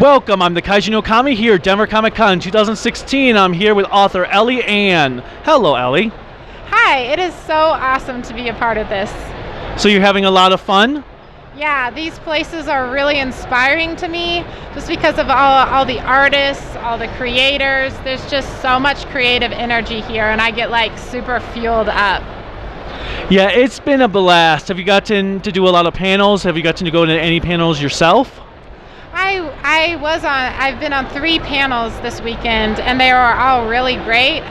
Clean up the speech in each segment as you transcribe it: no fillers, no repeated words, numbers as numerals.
Welcome, I'm the Kaiju no Kami here at Denver Comic Con 2016. I'm here with author Ellie Ann. Hello, Ellie. Hi, it is so awesome to be a part of this. So you're having a lot of fun? Yeah, these places are really inspiring to me just because of all the artists, all the creators. There's just so much creative energy here and I get like super fueled up. Yeah, it's been a blast. Have you gotten to do a lot of panels? Have you gotten to go to any panels yourself? I've been on 3 panels this weekend and they are all really great.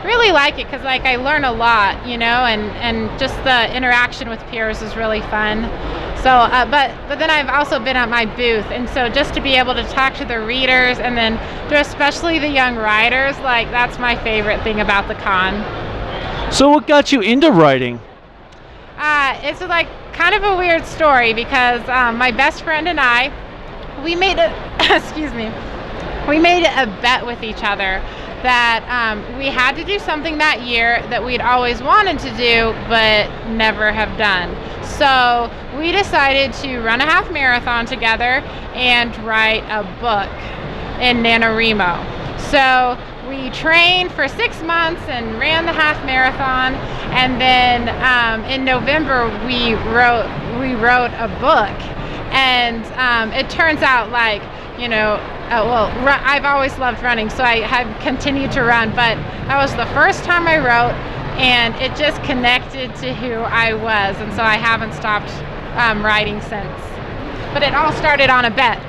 Really like it because like I learn a lot, you know, and just the interaction with peers is really fun. So, but then I've also been at my booth, and so just to be able to talk to the readers and then especially the young writers, like that's my favorite thing about the con. So what got you into writing? It's like kind of a weird story because my best friend and I, we made a we made a bet with each other that we had to do something that year that we'd always wanted to do but never have done. So we decided to run a half marathon together and write a book in NaNoWriMo. So we trained for 6 months and ran the half marathon, and then in November we wrote a book. And it turns out, like, you know, I've always loved running, so I have continued to run, but that was the first time I wrote, and it just connected to who I was, and so I haven't stopped writing since. But it all started on a bet.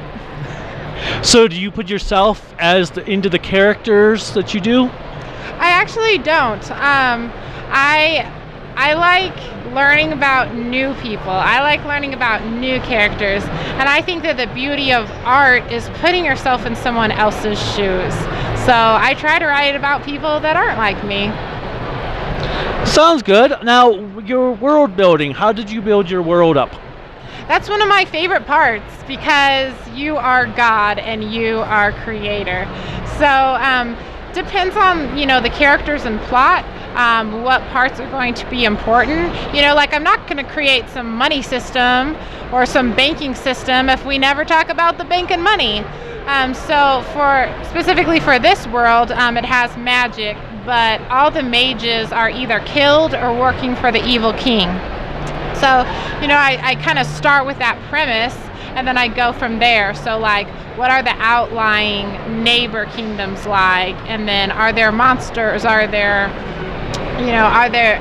So do you put yourself into the characters that you do? I actually don't. I like learning about new people. I like learning about new characters. And I think that the beauty of art is putting yourself in someone else's shoes. So I try to write about people that aren't like me. Sounds good. Now, your world building, how did you build your world up? That's one of my favorite parts because you are God and you are creator. So depends on, you know, the characters and plot. What parts are going to be important. You know, like I'm not going to create some money system or some banking system if we never talk about the bank and money. So specifically for this world, it has magic, but all the mages are either killed or working for the evil king. So, you know, I kind of start with that premise and then I go from there. So like, what are the outlying neighbor kingdoms like? And then are there monsters? Are there, you know,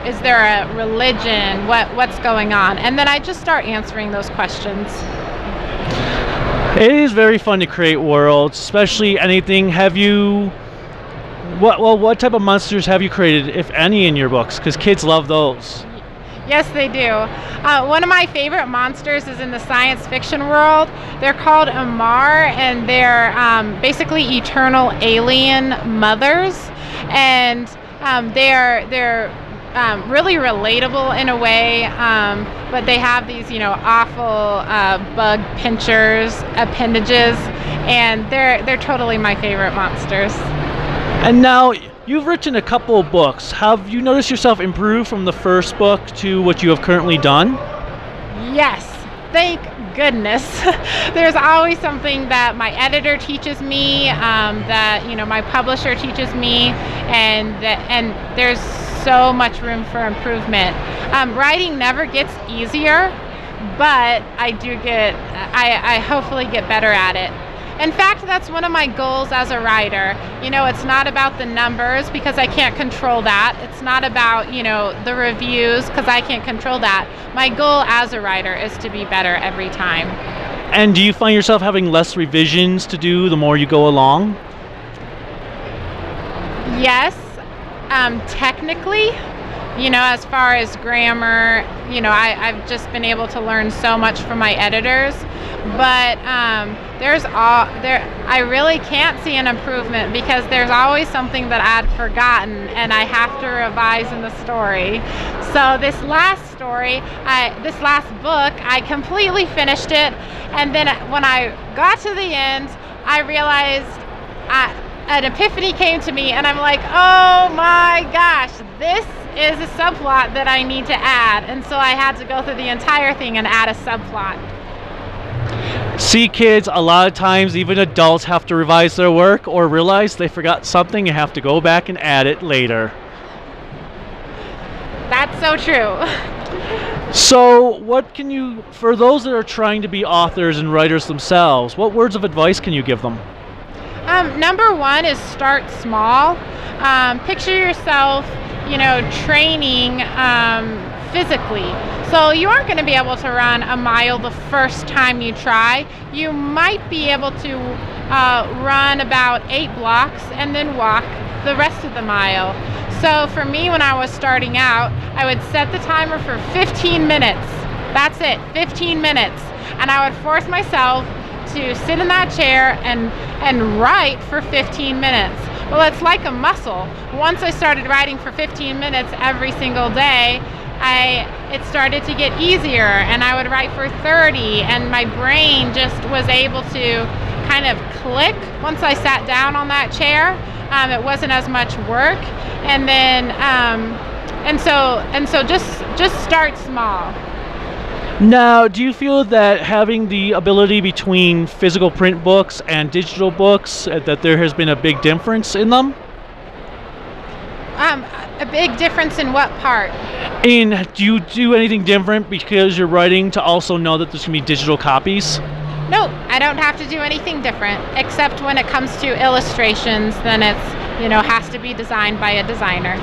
is there a religion? What's going on? And then I just start answering those questions. It is very fun to create worlds, especially anything. What type of monsters have you created, if any, in your books? Because kids love those. Yes, they do. One of my favorite monsters is in the science fiction world. They're called Amar, and they're basically eternal alien mothers. And they're really relatable in a way, but they have these, you know, awful bug pinchers, appendages, and they're totally my favorite monsters. And now, you've written a couple of books. Have you noticed yourself improve from the first book to what you have currently done? Yes, thank goodness. There's always something that my editor teaches me, that, you know, my publisher teaches me, and there's so much room for improvement. Writing never gets easier, but I hopefully get better at it. In fact, that's one of my goals as a writer. You know, it's not about the numbers because I can't control that. It's not about, you know, the reviews because I can't control that. My goal as a writer is to be better every time. And do you find yourself having less revisions to do the more you go along? Yes, technically. You know, as far as grammar, you know, I've just been able to learn so much from my editors, but I really can't see an improvement because there's always something that I'd forgotten and I have to revise in the story. So this last book, I completely finished it, and then when I got to the end, I realized an epiphany came to me, and I'm like, oh my gosh, this is a subplot that I need to add, and so I had to go through the entire thing and add a subplot. See, kids, a lot of times even adults have to revise their work or realize they forgot something and have to go back and add it later. That's so true. So, what can you, for those that are trying to be authors and writers themselves, what words of advice can you give them? Number one is start small. Picture yourself, training physically. So you aren't going to be able to run a mile the first time you try. You might be able to run about 8 blocks and then walk the rest of the mile. So for me, when I was starting out, I would set the timer for 15 minutes. That's it, 15 minutes. And I would force myself to sit in that chair and write for 15 minutes. Well, it's like a muscle. Once I started writing for 15 minutes every single day, it started to get easier, and I would write for 30, and my brain just was able to kind of click once I sat down on that chair. It wasn't as much work, and then and so just start small. Now, do you feel that having the ability between physical print books and digital books, that there has been a big difference in them? A big difference in what part? And do you do anything different because you're writing to also know that there's going to be digital copies? No, I don't have to do anything different, except when it comes to illustrations, then it's, has to be designed by a designer.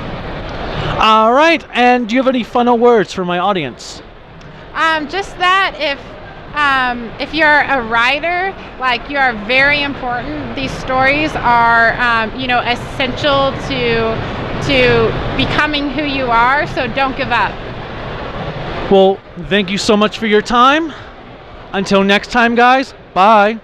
All right, and do you have any final words for my audience? Just that if you're a writer, you are very important. These stories are, essential to becoming who you are, so don't give up. Well, thank you so much for your time. Until next time, guys, bye.